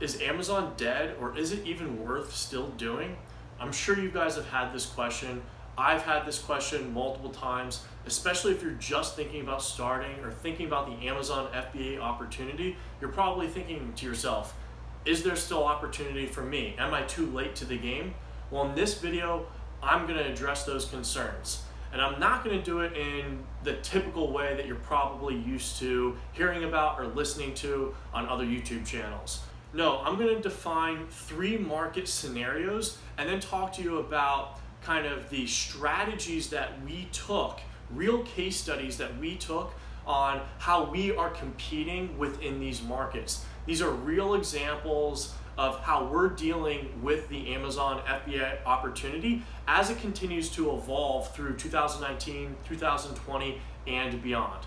Is Amazon dead, or is it even worth still doing? I'm sure you guys have had this question. I've had this question multiple times, especially if you're just thinking about starting or thinking about the Amazon FBA opportunity. You're probably thinking to yourself, is there still opportunity for me? Am I too late to the game? Well, in this video, I'm gonna address those concerns. And I'm not gonna do it in the typical way that you're probably used to hearing about or listening to on other YouTube channels. No, I'm gonna define 3 market scenarios and then talk to you about kind of the strategies that we took, real case studies that we took on how we are competing within these markets. These are real examples of how we're dealing with the Amazon FBA opportunity as it continues to evolve through 2019, 2020, and beyond.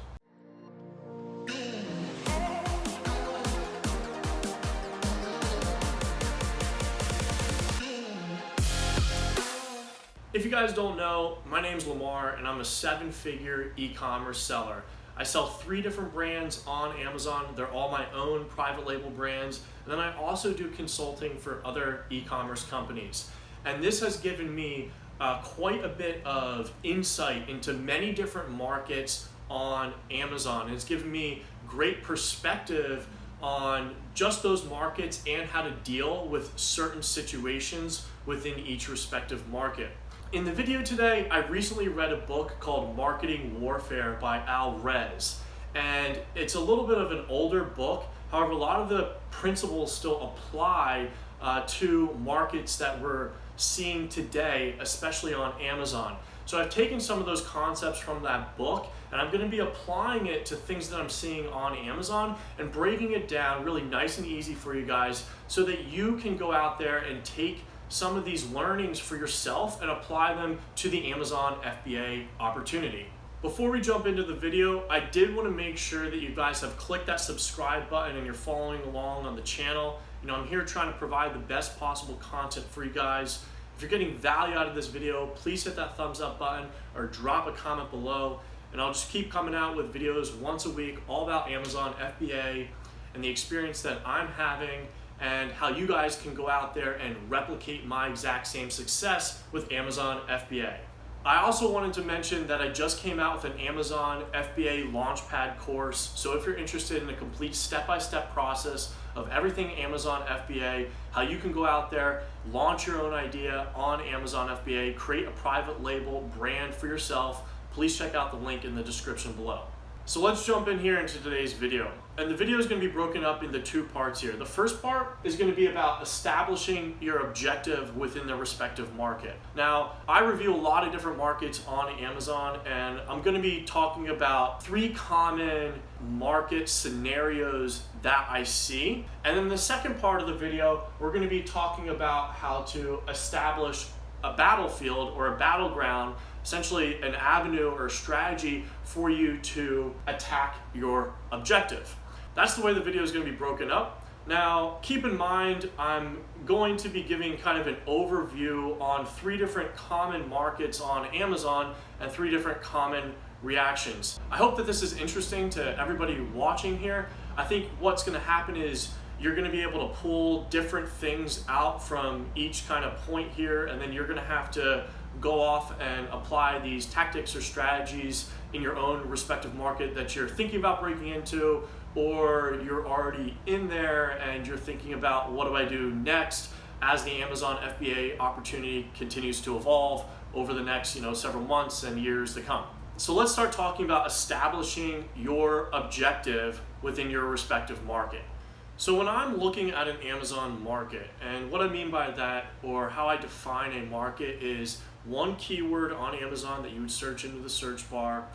If you guys don't know, my name's Lamar and I'm a 7-figure e-commerce seller. I sell 3 different brands on Amazon. They're all my own private label brands. And then I also do consulting for other e-commerce companies. And this has given me quite a bit of insight into many different markets on Amazon. It's given me great perspective on just those markets and how to deal with certain situations within each respective market. In the video today, I recently read a book called Guerrilla Warfare by Rez, and it's a little bit of an older book. However, a lot of the principles still apply to markets that we're seeing today, especially on Amazon. So I've taken some of those concepts from that book and I'm going to be applying it to things that I'm seeing on Amazon and breaking it down really nice and easy for you guys so that you can go out there and take some of these learnings for yourself and apply them to the Amazon FBA opportunity. Before we jump into the video, I did want to make sure that you guys have clicked that subscribe button and you're following along on the channel. You know, I'm here trying to provide the best possible content for you guys. If you're getting value out of this video, please hit that thumbs up button or drop a comment below. And I'll just keep coming out with videos once a week all about Amazon FBA and the experience that I'm having and how you guys can go out there and replicate my exact same success with Amazon FBA. I also wanted to mention that I just came out with an Amazon FBA Launchpad course. So if you're interested in a complete step-by-step process of everything Amazon FBA, how you can go out there, launch your own idea on Amazon FBA, create a private label brand for yourself, please check out the link in the description below. So let's jump in here into today's video. And the video is going to be broken up into 2 parts here. The first part is going to be about establishing your objective within the respective market. Now, I review a lot of different markets on Amazon, and I'm going to be talking about 3 common market scenarios that I see. And then the second part of the video, we're going to be talking about how to establish a battlefield or a battleground, essentially an avenue or strategy for you to attack your objective. That's the way the video is going to be broken up. Now, keep in mind, I'm going to be giving kind of an overview on 3 different common markets on Amazon and 3 different common reactions. I hope that this is interesting to everybody watching here. I think what's going to happen is you're going to be able to pull different things out from each kind of point here, and then you're going to have to go off and apply these tactics or strategies in your own respective market that you're thinking about breaking into, or you're already in there and you're thinking about what do I do next as the Amazon FBA opportunity continues to evolve over the next several months and years to come. So let's start talking about establishing your objective within your respective market. So when I'm looking at an Amazon market, and what I mean by that, or how I define a market, is one keyword on Amazon that you would search into the search bar.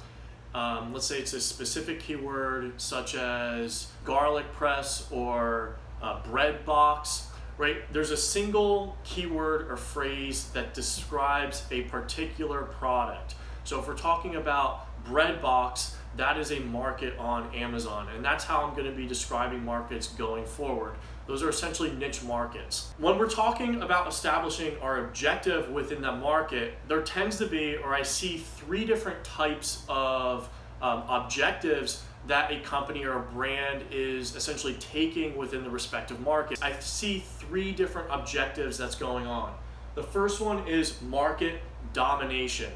Let's say it's a specific keyword such as garlic press or bread box, right? There's a single keyword or phrase that describes a particular product. So if we're talking about bread box, that is a market on Amazon, and that's how I'm going to be describing markets going forward. Those are essentially niche markets. When we're talking about establishing our objective within that market, there tends to be, or I see 3 different types of objectives that a company or a brand is essentially taking within the respective market. I see three different objectives that's going on. The first one is market domination.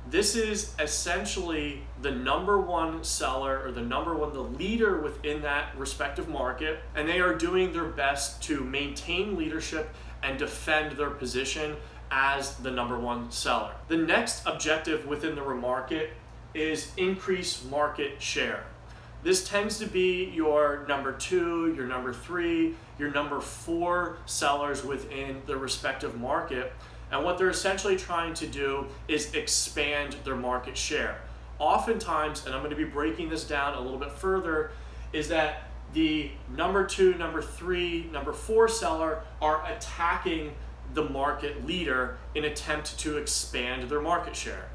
This is essentially the number one seller or the leader within that respective market, and they are doing their best to maintain leadership and defend their position as the number one seller. The next objective within the market is increase market share. This tends to be your number 2, your number 3, your number 4 sellers within the respective market. And what they're essentially trying to do is expand their market share. Oftentimes, and I'm going to be breaking this down a little bit further, is that the number 2, number 3, number 4 seller are attacking the market leader in attempt to expand their market share.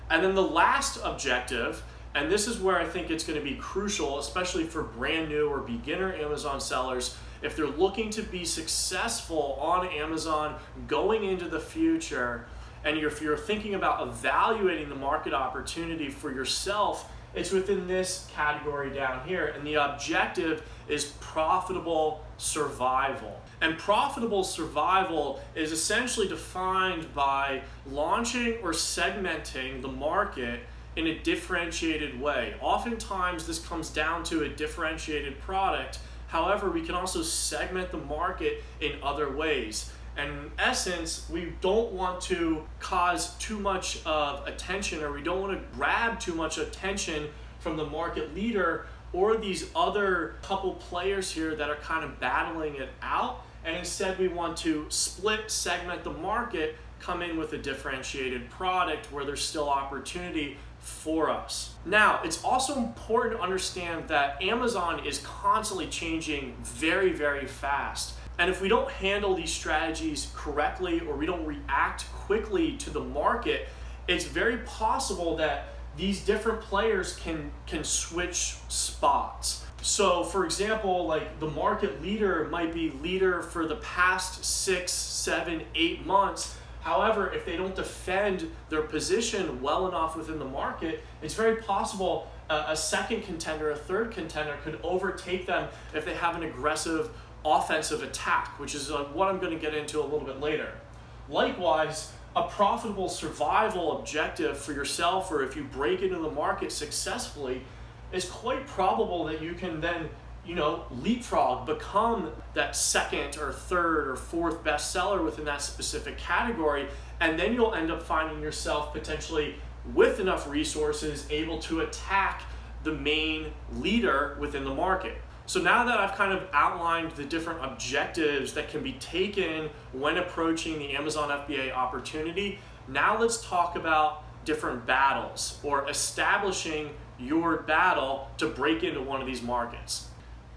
And then the last objective, and this is where I think it's going to be crucial, especially for brand new or beginner Amazon sellers, if they're looking to be successful on Amazon going into the future, and if you're thinking about evaluating the market opportunity for yourself, it's within this category down here. And the objective is profitable survival. And profitable survival is essentially defined by launching or segmenting the market in a differentiated way. Oftentimes this comes down to a differentiated product. However, we can also segment the market in other ways. And in essence, we don't want to cause too much of attention, or we don't want to grab too much attention from the market leader or these other couple players here that are kind of battling it out. And instead we want to segment the market, come in with a differentiated product where there's still opportunity for us. Now, it's also important to understand that Amazon is constantly changing very, very fast. And if we don't handle these strategies correctly, or we don't react quickly to the market, it's very possible that these different players can switch spots. So for example, like the market leader might be leader for the past 6, 7, 8 months. However, if they don't defend their position well enough within the market, it's very possible a second contender, a third contender could overtake them if they have an aggressive offensive attack, which is what I'm going to get into a little bit later. Likewise, a profitable survival objective for yourself, or if you break into the market successfully, is quite probable that you can then leapfrog, become that second or third or fourth best seller within that specific category, and then you'll end up finding yourself potentially with enough resources able to attack the main leader within the market. So now that I've kind of outlined the different objectives that can be taken when approaching the Amazon FBA opportunity, now let's talk about different battles, or establishing your battle to break into one of these markets.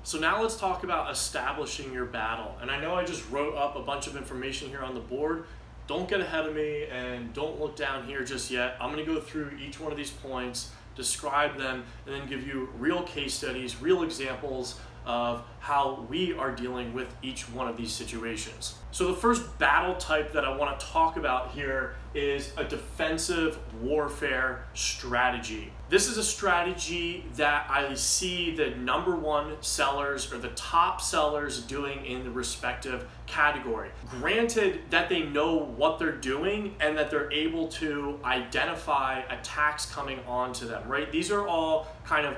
So now let's talk about establishing your battle. And I know I just wrote up a bunch of information here on the board. Don't get ahead of me and don't look down here just yet. I'm going to go through each one of these points, describe them, and then give you real case studies, real examples of how we are dealing with each one of these situations. So the first battle type that I want to talk about here is a defensive warfare strategy. This is a strategy that I see the number one sellers or the top sellers doing in the respective category. Granted that they know what they're doing and that they're able to identify attacks coming onto them, right? These are all kind of,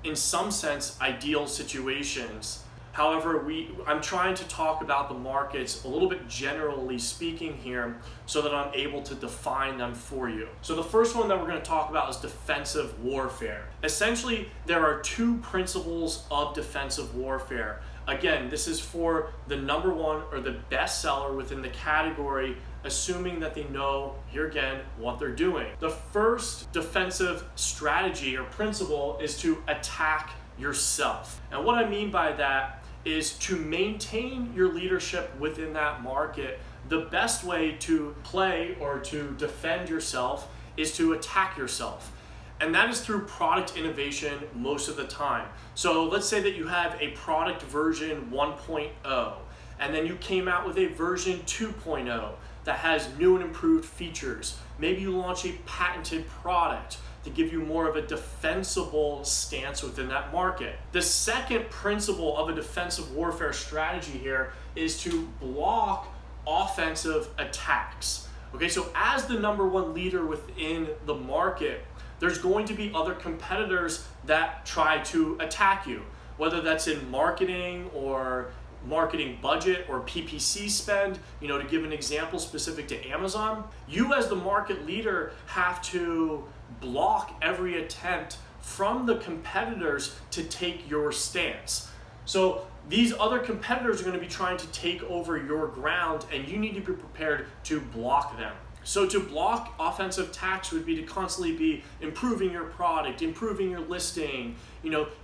in some sense, ideal situations. However, I'm trying to talk about the markets a little bit generally speaking here so that I'm able to define them for you. So the first one that we're going to talk about is defensive warfare. Essentially, there are two principles of defensive warfare. Again, this is for the number one or the best seller within the category, assuming that they know, here again, what they're doing. The first defensive strategy or principle is to attack yourself. And what I mean by that is to maintain your leadership within that market. The best way to play or to defend yourself is to attack yourself. And that is through product innovation most of the time. So let's say that you have a product version 1.0, and then you came out with a version 2.0 that has new and improved features. Maybe you launch a patented product. to give you more of a defensible stance within that market. The second principle of a defensive warfare strategy here is to block offensive attacks. Okay, so as the #1 leader within the market, there's going to be other competitors that try to attack you, whether that's in marketing or marketing budget or PPC spend. To give an example specific to Amazon, you as the market leader have to block every attempt from the competitors to take your stance. So these other competitors are going to be trying to take over your ground, and you need to be prepared to block them. So to block offensive attacks would be to constantly be improving your product, improving your listing,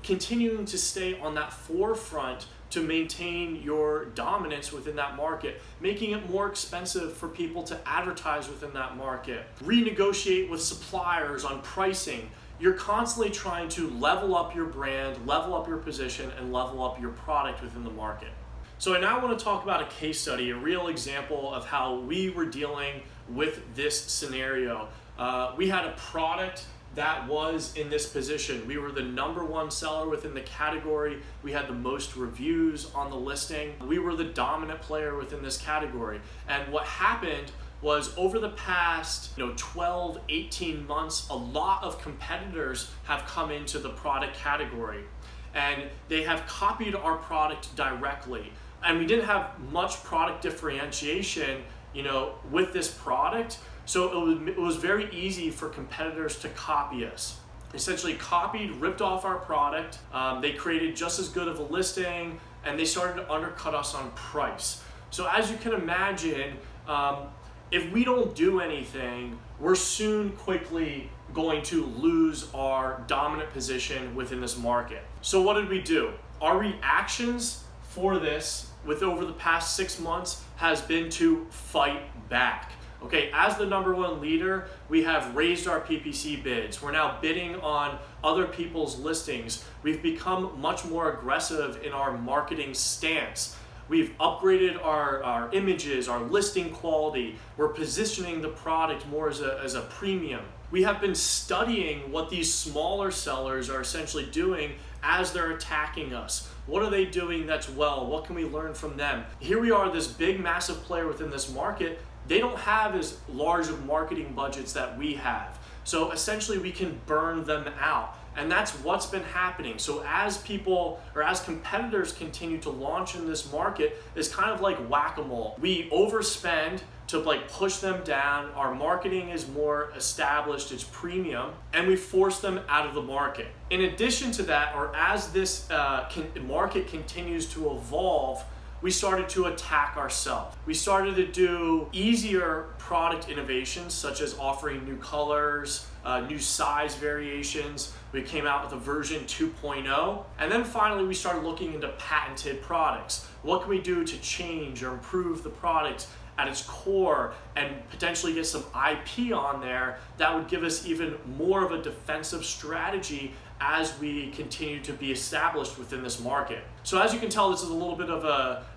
continuing to stay on that forefront to maintain your dominance within that market, making it more expensive for people to advertise within that market, renegotiate with suppliers on pricing. You're constantly trying to level up your brand, level up your position, and level up your product within the market. So I now want to talk about a case study, a real example of how we were dealing with this scenario. We had a product that was in this position. We were the #1 seller within the category. We had the most reviews on the listing. We were the dominant player within this category. And what happened was over the past 12, 18 months, a lot of competitors have come into the product category and they have copied our product directly. And we didn't have much product differentiation, with this product. So it was very easy for competitors to copy us. Essentially copied, ripped off our product. They created just as good of a listing, and they started to undercut us on price. So as you can imagine, if we don't do anything, we're quickly going to lose our dominant position within this market. So what did we do? Our reactions for this over the past 6 months has been to fight back. Okay, as the #1 leader, we have raised our PPC bids. We're now bidding on other people's listings. We've become much more aggressive in our marketing stance. We've upgraded our images, our listing quality. We're positioning the product more as a premium. We have been studying what these smaller sellers are essentially doing as they're attacking us. What are they doing that's well? What can we learn from them? Here we are, this big, massive player within this market. They don't have as large of marketing budgets that we have. So essentially we can burn them out. And that's what's been happening. So as competitors continue to launch in this market, it's kind of like whack-a-mole. We overspend to push them down. Our marketing is more established, it's premium, and we force them out of the market. In addition to that, or as this market continues to evolve, we started to attack ourselves. We started to do easier product innovations, such as offering new colors, new size variations. We came out with a version 2.0. And then finally, we started looking into patented products. What can we do to change or improve the product at its core and potentially get some IP on there that would give us even more of a defensive strategy as we continue to be established within this market. So as you can tell, this is a little bit of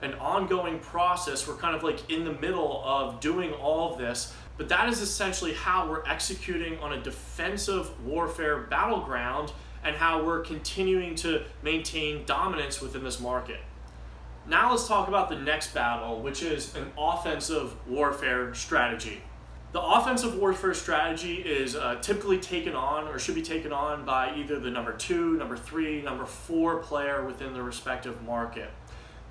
an ongoing process. We're kind of in the middle of doing all of this, but that is essentially how we're executing on a defensive warfare battleground and how we're continuing to maintain dominance within this market. Now let's talk about the next battle, which is an offensive warfare strategy. The offensive warfare strategy is typically taken on or should be taken on by either the #2, #3, #4 player within the respective market.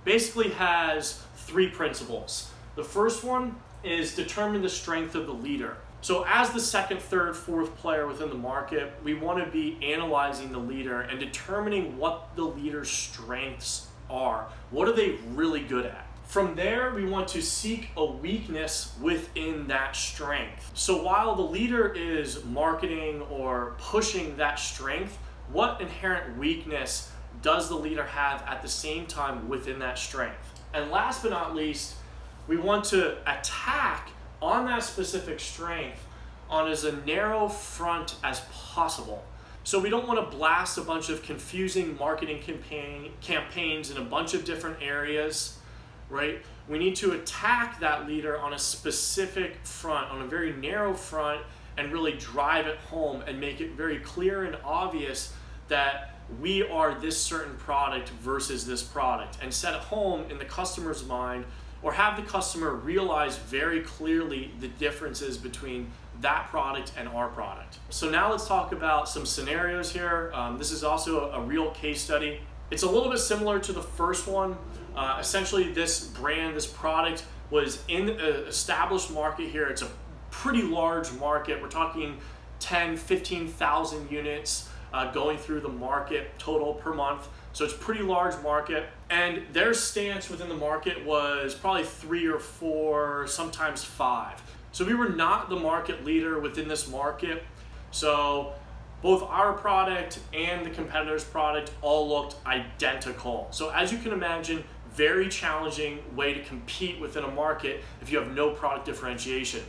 Basically has 3 principles. The first one is determine the strength of the leader. So as the 2nd, 3rd, 4th player within the market, we want to be analyzing the leader and determining what the leader's strengths are. What are they really good at? From there, we want to seek a weakness within that strength. So while the leader is marketing or pushing that strength, what inherent weakness does the leader have at the same time within that strength? And last but not least, we want to attack on that specific strength on as a narrow front as possible. So we don't want to blast a bunch of confusing marketing campaigns in a bunch of different areas, right? We need to attack that leader on a specific front, on a very narrow front, and really drive it home and make it very clear and obvious that we are this certain product versus this product, and set it home in the customer's mind, or have the customer realize very clearly the differences between that product and our product. So now let's talk about some scenarios here. This is also a real case study. It's a little bit similar to the first one. Essentially, this brand, this product was in an established market here. It's a pretty large market. We're talking 10, 15,000 units going through the market total per month. So it's a pretty large market. And their stance within the market was probably 3 or 4, sometimes 5. So we were not the market leader within this market. So both our product and the competitor's product all looked identical. So as you can imagine, very challenging way to compete within a market if you have no product differentiation.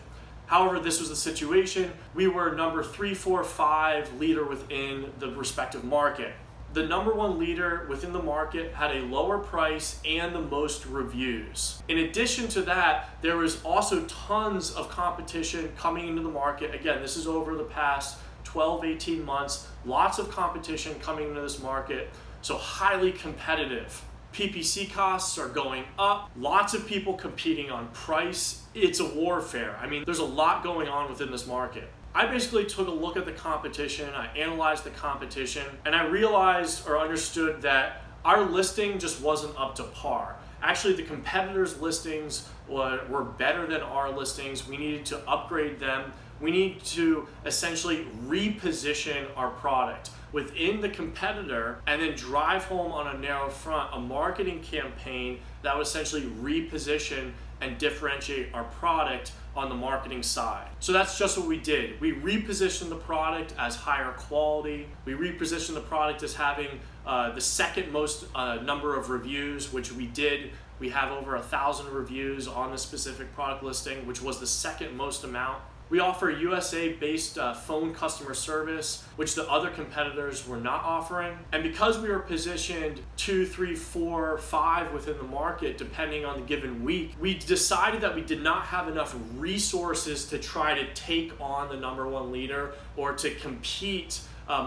However, this was the situation. We were number 3, 4, 5 leader within the respective market. The number 1 leader within the market had a lower price and the most reviews. In addition to that, there was also tons of competition coming into the market. Again, this is over the past 12, 18 months, lots of competition coming into this market, so highly competitive. PPC costs are going up, lots of people competing on price. It's a warfare. I mean, there's a lot going on within this market. I basically took a look at the competition, I analyzed the competition, and I realized or understood that our listing just wasn't up to par. Actually, the competitors' listings were better than our listings. We needed to upgrade them. We need to essentially reposition our product within the competitor and then drive home on a narrow front a marketing campaign that would essentially reposition and differentiate our product on the marketing side. So that's just what we did. We repositioned the product as higher quality. We repositioned the product as having the second most number of reviews, which we did. We have over 1,000 reviews on the specific product listing, which was the second most amount. We offer USA-based phone customer service, which the other competitors were not offering. And because we were positioned 2, 3, 4, 5 within the market, depending on the given week, we decided that we did not have enough resources to try to take on the number 1 leader or to compete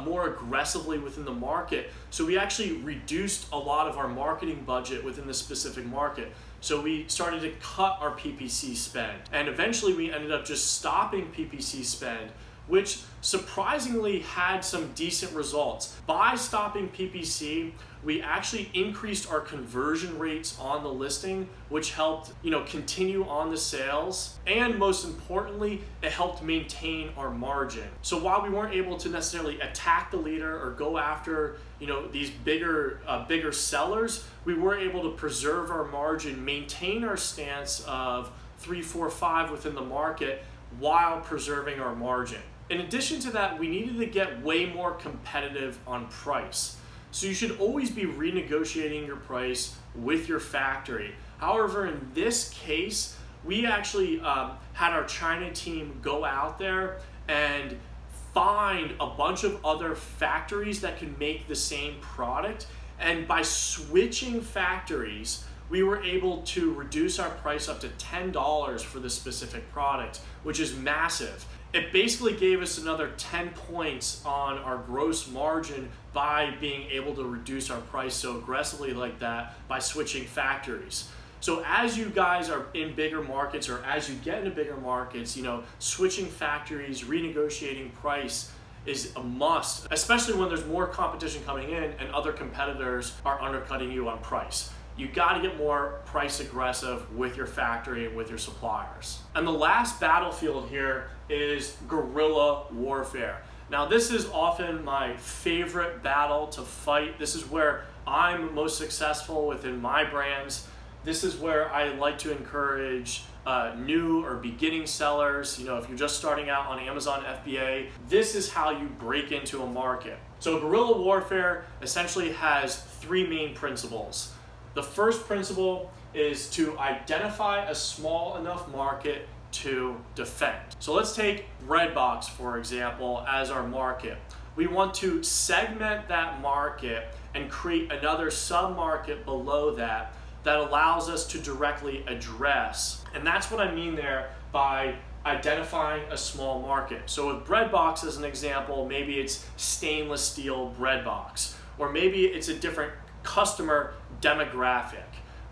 more aggressively within the market. So we actually reduced a lot of our marketing budget within the specific market. So we started to cut our PPC spend, and eventually we ended up just stopping PPC spend, which surprisingly had some decent results. By stopping PPC, we actually increased our conversion rates on the listing, which helped, continue on the sales, and most importantly, it helped maintain our margin. So while we weren't able to necessarily attack the leader or go after, these bigger sellers, we were able to preserve our margin, maintain our stance of 3, 4, 5 within the market while preserving our margin. In addition to that, we needed to get way more competitive on price. So you should always be renegotiating your price with your factory. However, in this case, we actually had our China team go out there and find a bunch of other factories that can make the same product. And by switching factories, we were able to reduce our price up to $10 for this specific product, which is massive. It basically gave us another 10 points on our gross margin by being able to reduce our price so aggressively like that by switching factories. So as you guys are in bigger markets, or as you get into bigger markets, switching factories, renegotiating price is a must, especially when there's more competition coming in and other competitors are undercutting you on price. You got to get more price aggressive with your factory and with your suppliers. And the last battlefield here is guerrilla warfare. Now, this is often my favorite battle to fight. This is where I'm most successful within my brands. This is where I like to encourage new or beginning sellers. If you're just starting out on Amazon FBA, this is how you break into a market. So guerrilla warfare essentially has 3 main principles. The first principle is to identify a small enough market to defend. So let's take Redbox, for example, as our market. We want to segment that market and create another sub-market below that allows us to directly address. And that's what I mean there by identifying a small market. So with bread box as an example, maybe it's stainless steel bread box, or maybe it's a different customer demographic,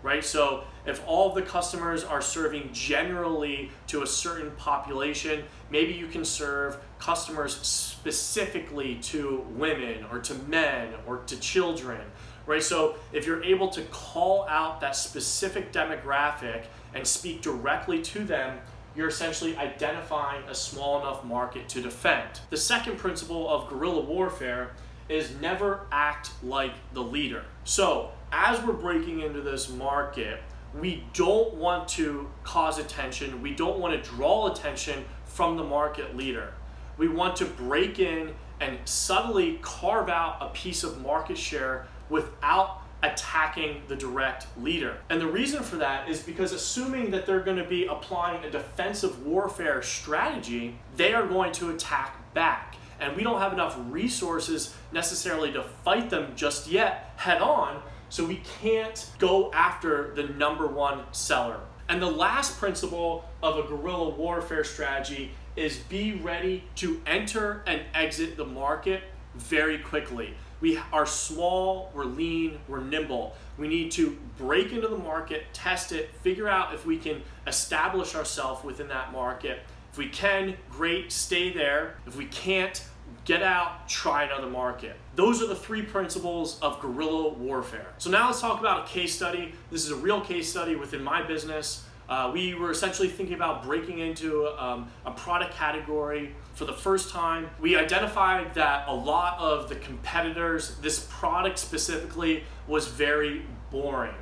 right? So if all of the customers are serving generally to a certain population, maybe you can serve customers specifically to women or to men or to children, right? So if you're able to call out that specific demographic and speak directly to them, you're essentially identifying a small enough market to defend. The second principle of guerrilla warfare is never act like the leader. So as we're breaking into this market, we don't want to cause attention. We don't want to draw attention from the market leader. We want to break in and subtly carve out a piece of market share without attacking the direct leader. And the reason for that is because assuming that they're going to be applying a defensive warfare strategy, they are going to attack back. And we don't have enough resources necessarily to fight them just yet head on, so we can't go after the number one seller. And the last principle of a guerrilla warfare strategy is be ready to enter and exit the market very quickly. We are small, we're lean, we're nimble. We need to break into the market, test it, figure out if we can establish ourselves within that market. If we can, great, stay there. If we can't, get out, try another market. Those are the three principles of guerrilla warfare. So now let's talk about a case study. This is a real case study within my business. We were essentially thinking about breaking into a product category for the first time. We identified that a lot of the competitors, this product specifically, was very boring.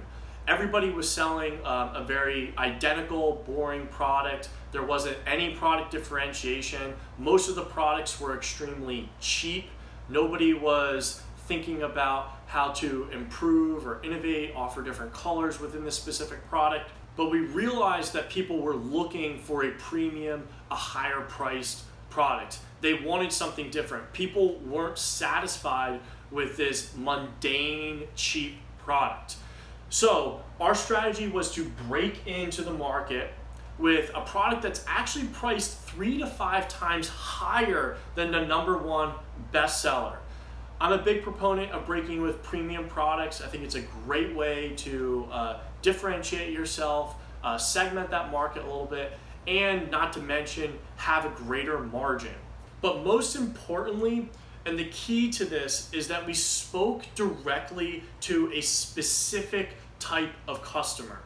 Everybody was selling a very identical, boring product. There wasn't any product differentiation. Most of the products were extremely cheap. Nobody was thinking about how to improve or innovate, offer different colors within this specific product. But we realized that people were looking for a premium, a higher priced product. They wanted something different. People weren't satisfied with this mundane, cheap product. So our strategy was to break into the market with a product that's actually priced 3 to 5 times higher than the number one bestseller. I'm a big proponent of breaking with premium products. I think it's a great way to differentiate yourself, segment that market a little bit, and not to mention have a greater margin. But most importantly, and the key to this, is that we spoke directly to a specific type of customer.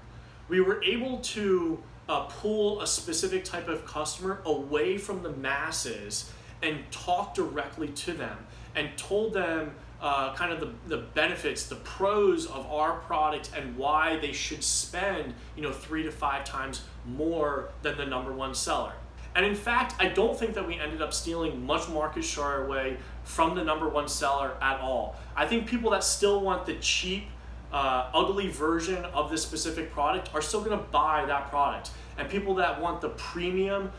We were able to pull a specific type of customer away from the masses and talk directly to them and told them kind of the benefits, the pros of our product and why they should spend 3 to 5 times more than the number one seller. And in fact, I don't think that we ended up stealing much market share away from the number one seller at all. I think people that still want the cheap, ugly version of this specific product are still going to buy that product. And people that want the premium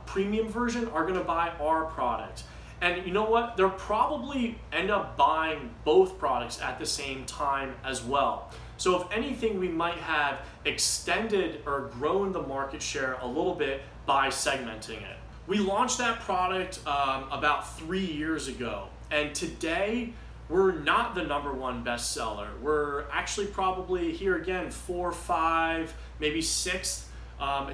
version are going to buy our product. And you know what? They'll probably end up buying both products at the same time as well. So if anything, we might have extended or grown the market share a little bit by segmenting it. We launched that product about 3 years ago, and today we're not the number one bestseller. We're actually probably, here again, 4, 5, maybe 6th,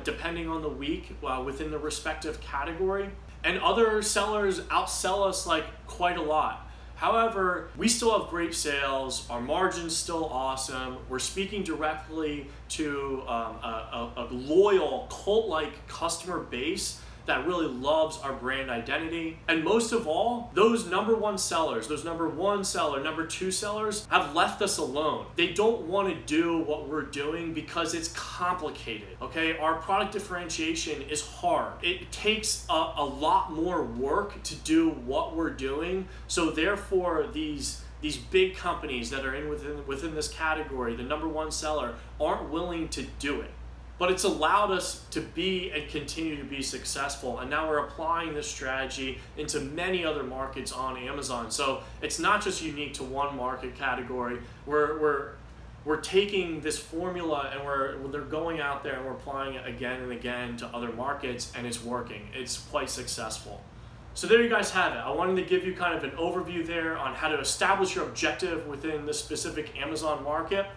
depending on the week within the respective category. And other sellers outsell us like quite a lot. However, we still have great sales, our margin's still awesome, we're speaking directly to a loyal, cult-like customer base that really loves our brand identity. And most of all, those number one sellers, those number one seller, number two sellers have left us alone. They don't want to do what we're doing because it's complicated, okay? Our product differentiation is hard. It takes a lot more work to do what we're doing. So therefore, these big companies that are within this category, the number one seller, aren't willing to do it. But it's allowed us to be and continue to be successful. And now we're applying this strategy into many other markets on Amazon. So it's not just unique to one market category. We're we're taking this formula and they're going out there and we're applying it again and again to other markets, and it's working. It's quite successful. So there you guys have it. I wanted to give you kind of an overview there on how to establish your objective within the specific Amazon market,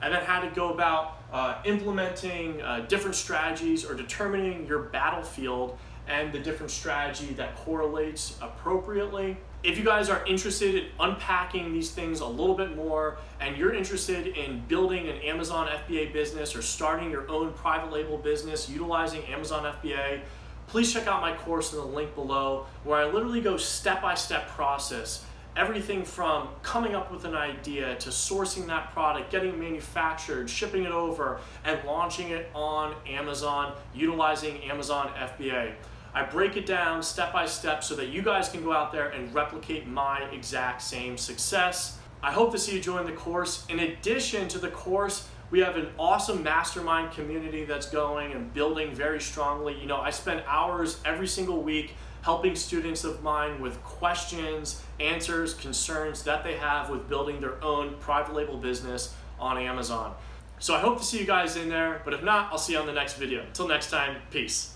and then how to go about implementing different strategies or determining your battlefield and the different strategy that correlates appropriately. If you guys are interested in unpacking these things a little bit more, and you're interested in building an Amazon FBA business or starting your own private label business utilizing Amazon FBA, please check out my course in the link below, where I literally go step-by-step process. Everything from coming up with an idea to sourcing that product, getting it manufactured, shipping it over, and launching it on Amazon utilizing Amazon FBA. I break it down step by step so that you guys can go out there and replicate my exact same success. I hope to see you join the course. In addition to the course, we have an awesome mastermind community that's going and building very strongly. You know, I spend hours every single week helping students of mine with questions, answers, concerns that they have with building their own private label business on Amazon. So I hope to see you guys in there, but if not, I'll see you on the next video. Until next time, peace.